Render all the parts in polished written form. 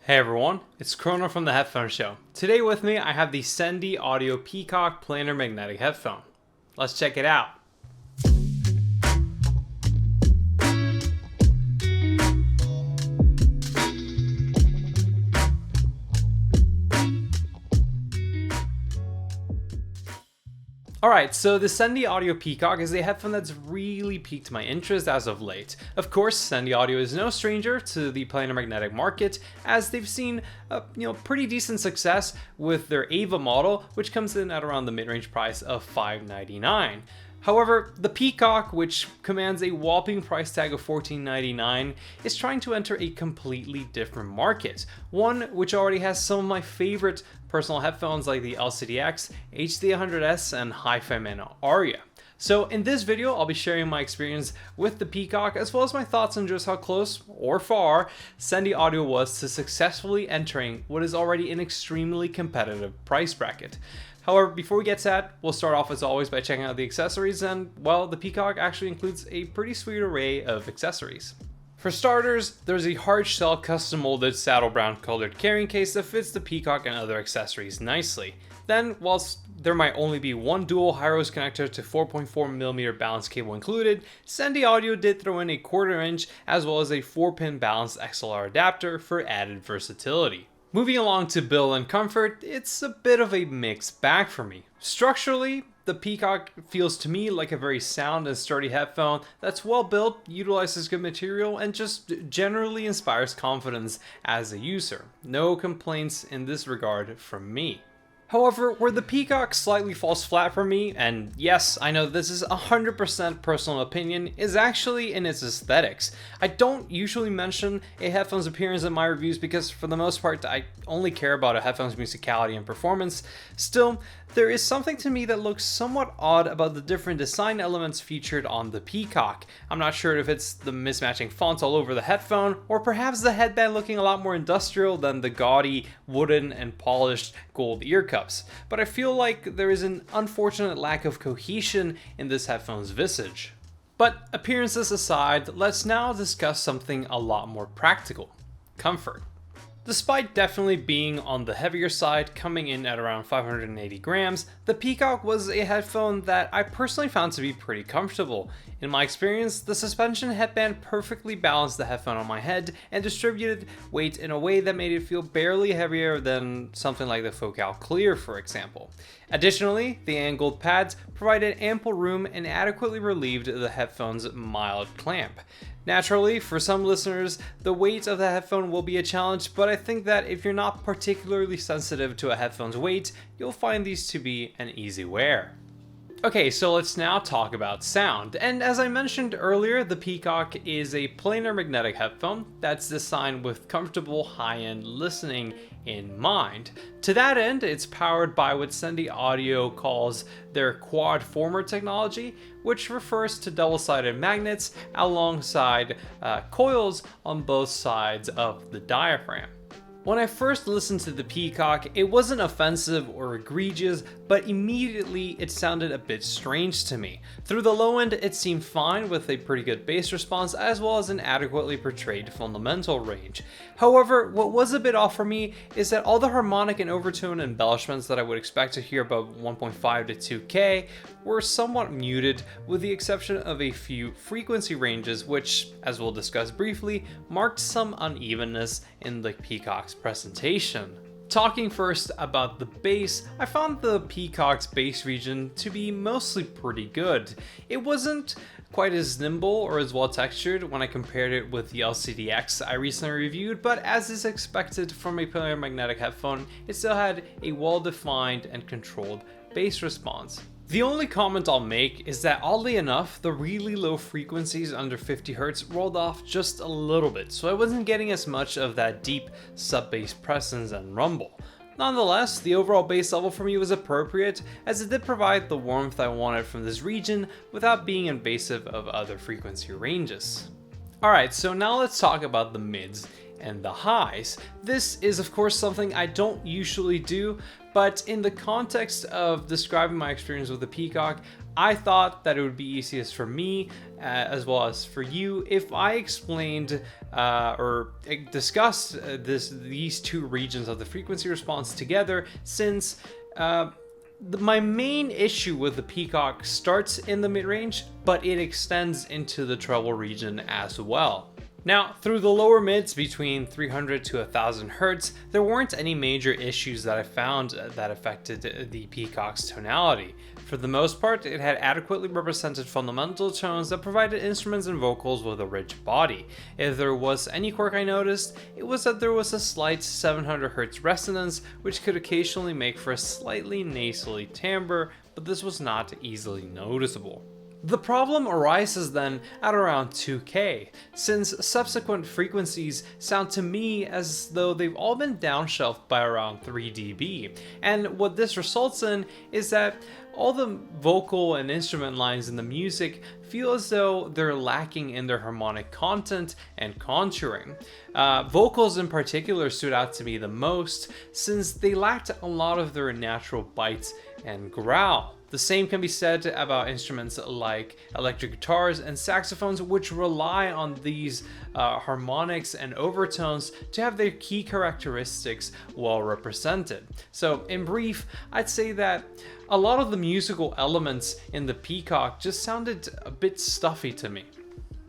Hey everyone, it's Chrono from the Headphone Show. Today with me I have the Sendy Audio Peacock planar magnetic headphone. Let's check it out. Alright, so the Sendy Audio Peacock is a headphone that's really piqued my interest as of late. Of course, Sendy Audio is no stranger to the planar magnetic market, as they've seen pretty decent success with their Ava model, which comes in at around the mid-range price of $599. However, the Peacock, which commands a whopping price tag of $1499, is trying to enter a completely different market. One which already has some of my favorite personal headphones like the LCDX, HD100S, and Hi-Fi Man Aria. So in this video, I'll be sharing my experience with the Peacock, as well as my thoughts on just how close or far Sendy Audio was to successfully entering what is already an extremely competitive price bracket. However, before we get to that, we'll start off as always by checking out the accessories, and well, the Peacock actually includes a pretty sweet array of accessories. For starters, there's a hard shell custom molded saddle brown colored carrying case that fits the Peacock and other accessories nicely. Then, whilst there might only be one dual high-rose connector to 4.4mm balance cable included, Sendy Audio did throw in a 1/4 inch as well as a 4-pin balanced XLR adapter for added versatility. Moving along to build and comfort, it's a bit of a mixed bag for me. Structurally, the Peacock feels to me like a very sound and sturdy headphone that's well built, utilizes good material, and just generally inspires confidence as a user. No complaints in this regard from me. However, where the Peacock slightly falls flat for me, and yes, I know this is 100% personal opinion, is actually in its aesthetics. I don't usually mention a headphone's appearance in my reviews because for the most part I only care about a headphone's musicality and performance. Still, there is something to me that looks somewhat odd about the different design elements featured on the Peacock. I'm not sure if it's the mismatching fonts all over the headphone, or perhaps the headband looking a lot more industrial than the gaudy wooden and polished gold ear cups. But I feel like there is an unfortunate lack of cohesion in this headphone's visage. But appearances aside, let's now discuss something a lot more practical: comfort. Despite definitely being on the heavier side, coming in at around 580 grams, the Peacock was a headphone that I personally found to be pretty comfortable. In my experience, the suspension headband perfectly balanced the headphone on my head and distributed weight in a way that made it feel barely heavier than something like the Focal Clear, for example. Additionally, the angled pads provided ample room and adequately relieved the headphone's mild clamp. Naturally, for some listeners, the weight of the headphone will be a challenge, but I think that if you're not particularly sensitive to a headphone's weight, you'll find these to be an easy wear. Okay, so let's now talk about sound. And as I mentioned earlier, the Peacock is a planar magnetic headphone that's designed with comfortable high-end listening in mind. To that end, it's powered by what Sendy Audio calls their quad former technology, which refers to double-sided magnets alongside coils on both sides of the diaphragm. When I first listened to the Peacock, it wasn't offensive or egregious, but immediately it sounded a bit strange to me. Through the low end, it seemed fine with a pretty good bass response as well as an adequately portrayed fundamental range. However, what was a bit off for me is that all the harmonic and overtone embellishments that I would expect to hear above 1.5 to 2K were somewhat muted, with the exception of a few frequency ranges which, as we'll discuss briefly, marked some unevenness in the Peacock's presentation. Talking first about the bass, I found the Peacock's bass region to be mostly pretty good. It wasn't quite as nimble or as well textured when I compared it with the LCDX I recently reviewed, but as is expected from a planar magnetic headphone, it still had a well-defined and controlled bass response. The only comment I'll make is that oddly enough, the really low frequencies under 50 Hz rolled off just a little bit, so I wasn't getting as much of that deep sub-bass presence and rumble. Nonetheless, the overall bass level for me was appropriate, as it did provide the warmth I wanted from this region without being invasive of other frequency ranges. Alright, so now let's talk about the mids. and the highs. This is of course something I don't usually do, but in the context of describing my experience with the Peacock, I thought that it would be easiest for me as well as for you if I explained or discussed these two regions of the frequency response together, since my main issue with the Peacock starts in the mid-range, but it extends into the treble region as well. Now, through the lower mids between 300 to 1000 Hz, there weren't any major issues that I found that affected the Peacock's tonality. For the most part, it had adequately represented fundamental tones that provided instruments and vocals with a rich body. If there was any quirk I noticed, it was that there was a slight 700 Hz resonance, which could occasionally make for a slightly nasally timbre, but this was not easily noticeable. The problem arises then at around 2K, since subsequent frequencies sound to me as though they've all been downshelved by around 3 dB, and what this results in is that all the vocal and instrument lines in the music feel as though they're lacking in their harmonic content and contouring. Vocals in particular stood out to me the most, since they lacked a lot of their natural bites and growl. The same can be said about instruments like electric guitars and saxophones, which rely on these harmonics and overtones to have their key characteristics well represented. So in brief, I'd say that a lot of the musical elements in the Peacock just sounded a bit stuffy to me.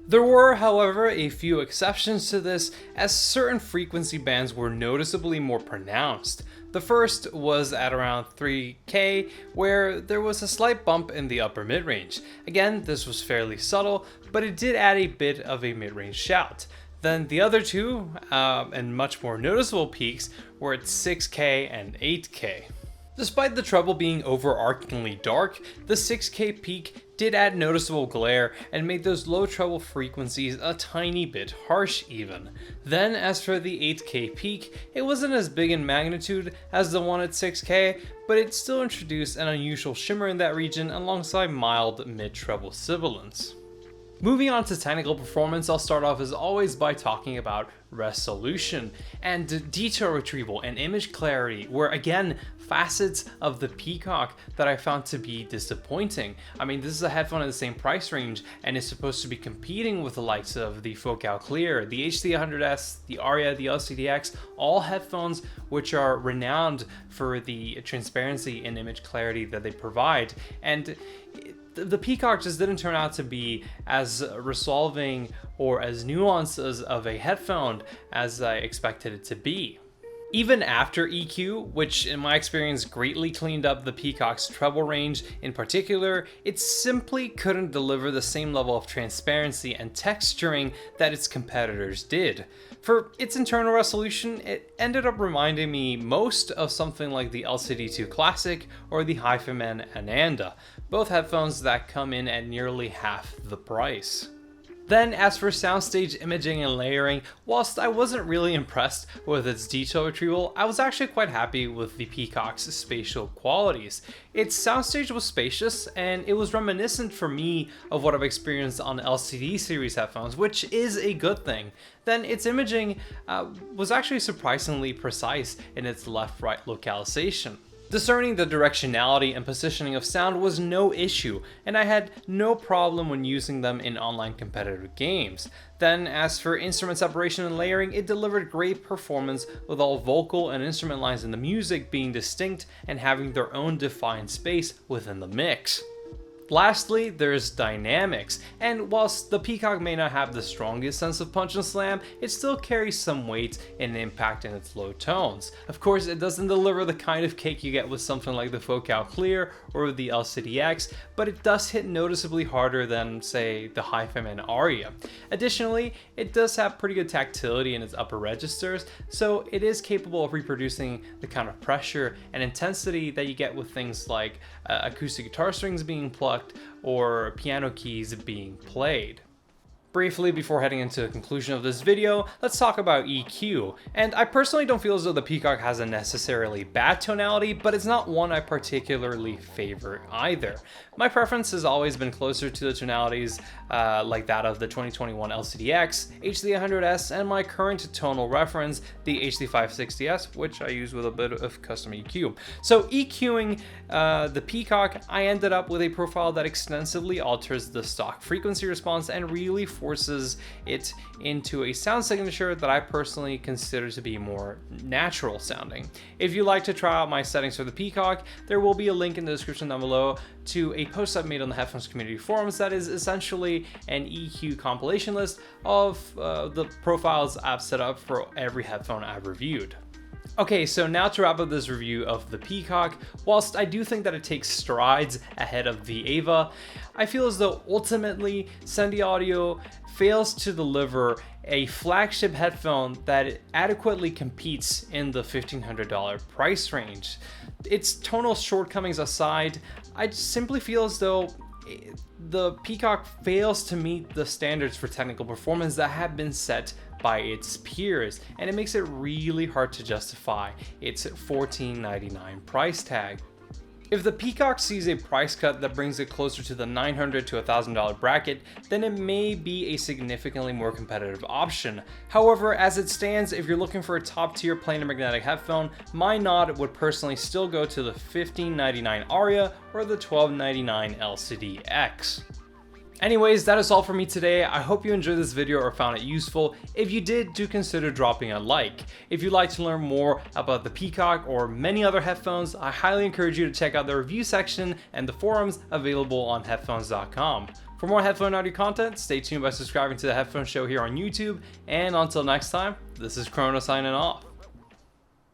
There were, however, a few exceptions to this, as certain frequency bands were noticeably more pronounced. The first was at around 3K, where there was a slight bump in the upper mid-range. Again, this was fairly subtle, but it did add a bit of a mid-range shout. Then the other two, and much more noticeable peaks, were at 6K and 8K. Despite the treble being overarchingly dark, the 6K peak did add noticeable glare and made those low treble frequencies a tiny bit harsh even. Then as for the 8K peak, it wasn't as big in magnitude as the one at 6K, but it still introduced an unusual shimmer in that region alongside mild mid-treble sibilance. Moving on to technical performance, I'll start off as always by talking about resolution and detail retrieval and image clarity, were again facets of the Peacock that I found to be disappointing. I mean, this is a headphone in the same price range and is supposed to be competing with the likes of the Focal Clear, the HD100S, the Aria, the LCDX, all headphones which are renowned for the transparency and image clarity that they provide. And the Peacock just didn't turn out to be as resolving or as nuanced of a headphone as I expected it to be. Even after EQ, which in my experience greatly cleaned up the Peacock's treble range in particular, it simply couldn't deliver the same level of transparency and texturing that its competitors did. For its internal resolution, it ended up reminding me most of something like the LCD2 Classic or the HiFiMan Ananda, both headphones that come in at nearly half the price. Then as for soundstage imaging and layering, whilst I wasn't really impressed with its detail retrieval, I was actually quite happy with the Peacock's spatial qualities. Its soundstage was spacious, and it was reminiscent for me of what I've experienced on LCD series headphones, which is a good thing. Then its imaging was actually surprisingly precise in its left-right localization. Discerning the directionality and positioning of sound was no issue, and I had no problem when using them in online competitive games. Then as for instrument separation and layering, it delivered great performance with all vocal and instrument lines in the music being distinct and having their own defined space within the mix. Lastly, there's dynamics, and whilst the Peacock may not have the strongest sense of punch and slam, it still carries some weight and impact in its low tones. Of course, it doesn't deliver the kind of cake you get with something like the Focal Clear or the LCDX, but it does hit noticeably harder than, say, the HiFiMan Aria. Additionally, it does have pretty good tactility in its upper registers, so it is capable of reproducing the kind of pressure and intensity that you get with things like acoustic guitar strings being plucked or piano keys being played. Briefly, before heading into the conclusion of this video, let's talk about EQ. And I personally don't feel as though the Peacock has a necessarily bad tonality, but it's not one I particularly favor either. My preference has always been closer to the tonalities like that of the 2021 LCD-X, HD100S, and my current tonal reference, the HD560S, which I use with a bit of custom EQ. So EQing the Peacock, I ended up with a profile that extensively alters the stock frequency response and really forces it into a sound signature that I personally consider to be more natural sounding. If you'd like to try out my settings for the Peacock, there will be a link in the description down below to a post I've made on the Headphones community forums that is essentially an EQ compilation list of the profiles I've set up for every headphone I've reviewed. Okay, so now to wrap up this review of the Peacock, whilst I do think that it takes strides ahead of the Ava, I feel as though ultimately Sendy Audio fails to deliver a flagship headphone that adequately competes in the $1,500 price range. Its tonal shortcomings aside, I simply feel as though the Peacock fails to meet the standards for technical performance that have been set by its peers, and it makes it really hard to justify its $1,499 price tag. If the Peacock sees a price cut that brings it closer to the $900 to $1,000 bracket, then it may be a significantly more competitive option. However, as it stands, if you're looking for a top tier planar magnetic headphone, my nod would personally still go to the $1,599 Aria or the $1,299 LCD-X. Anyways, that is all for me today. I hope you enjoyed this video or found it useful. If you did, do consider dropping a like. If you'd like to learn more about the Peacock or many other headphones, I highly encourage you to check out the review section and the forums available on headphones.com. For more headphone audio content, stay tuned by subscribing to the Headphone Show here on YouTube. And until next time, this is Chrono signing off.